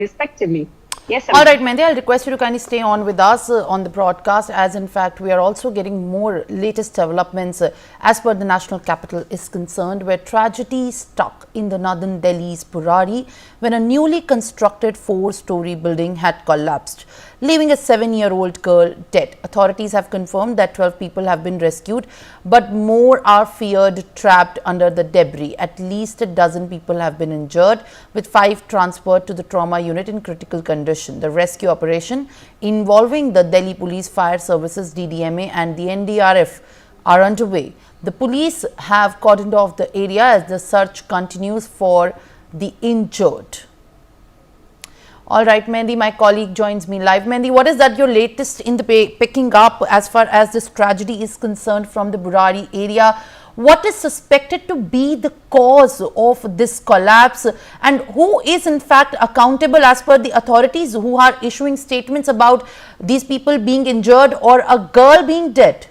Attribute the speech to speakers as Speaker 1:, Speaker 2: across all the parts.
Speaker 1: respectively. Yes,
Speaker 2: All right, Mendi, I'll request you to kindly stay on with us on the broadcast, as in fact we are also getting more latest developments as per the national capital is concerned, where tragedy struck in the northern Delhi's Burari when a newly constructed 4-story building had collapsed, leaving a 7-year-old girl dead. Authorities have confirmed that 12 people have been rescued, but more are feared trapped under the debris. At least a dozen people have been injured, with 5 transferred to the trauma unit in critical condition. The rescue operation involving the Delhi Police, Fire Services, DDMA and the NDRF are underway. The police have cordoned off the area as the search continues for the injured. All right, Mendi, my colleague joins me live. Mendi, what is that your latest in the picking up as far as this tragedy is concerned from the Burari area? What is suspected to be the cause of this collapse, and who is in fact accountable as per the authorities who are issuing statements about these people being injured or a girl being dead?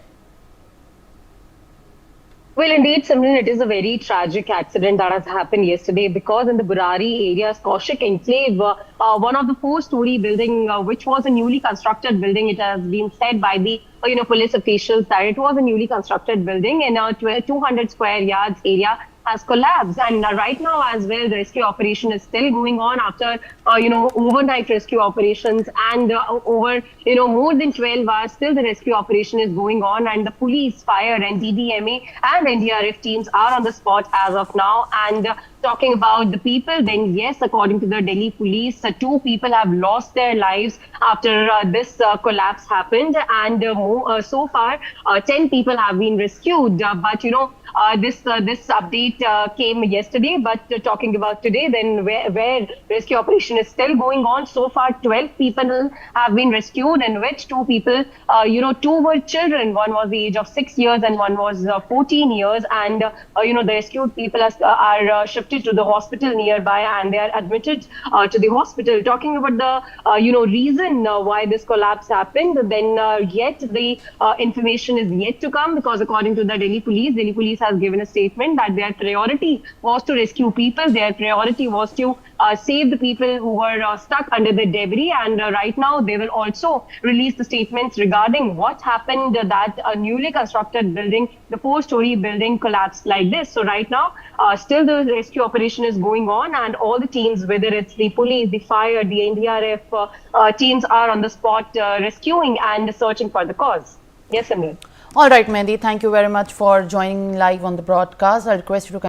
Speaker 1: Well, indeed, Simran, it is a very tragic accident that has happened yesterday, because in the Burari area's Kaushik enclave, one of the 4-story building, which was a newly constructed building, it has been said by the police officials that it was a newly constructed building in a 200 square yards area has collapsed, and right now as well the rescue operation is still going on after overnight rescue operations, and over more than 12 hours still the rescue operation is going on, and the police, fire and DDMA and NDRF teams are on the spot as of now. And talking about the people, then yes, according to the Delhi police, 2 people have lost their lives after this collapse happened, and so far 10 people have been rescued. But this update came yesterday, but talking about today, then where rescue operation is still going on, so far 12 people have been rescued, in which 2 people, 2 were children. One was the age of 6 years and one was 14 years, and the rescued people are shifted to the hospital nearby, and they are admitted to the hospital. Talking about the reason why this collapse happened, then yet the information is yet to come, because according to the Delhi police has given a statement that their priority was to rescue people, their priority was to save the people who were stuck under the debris, and right now they will also release the statements regarding what happened, that a newly constructed building, the 4-story building, collapsed like this. So right now still the rescue operation is going on, and all the teams, whether it's the police, the fire, the NDRF teams, are on the spot rescuing and searching for the cause. Yes, Amir.
Speaker 2: All right, Mendi, thank you very much for joining live on the broadcast. I request you to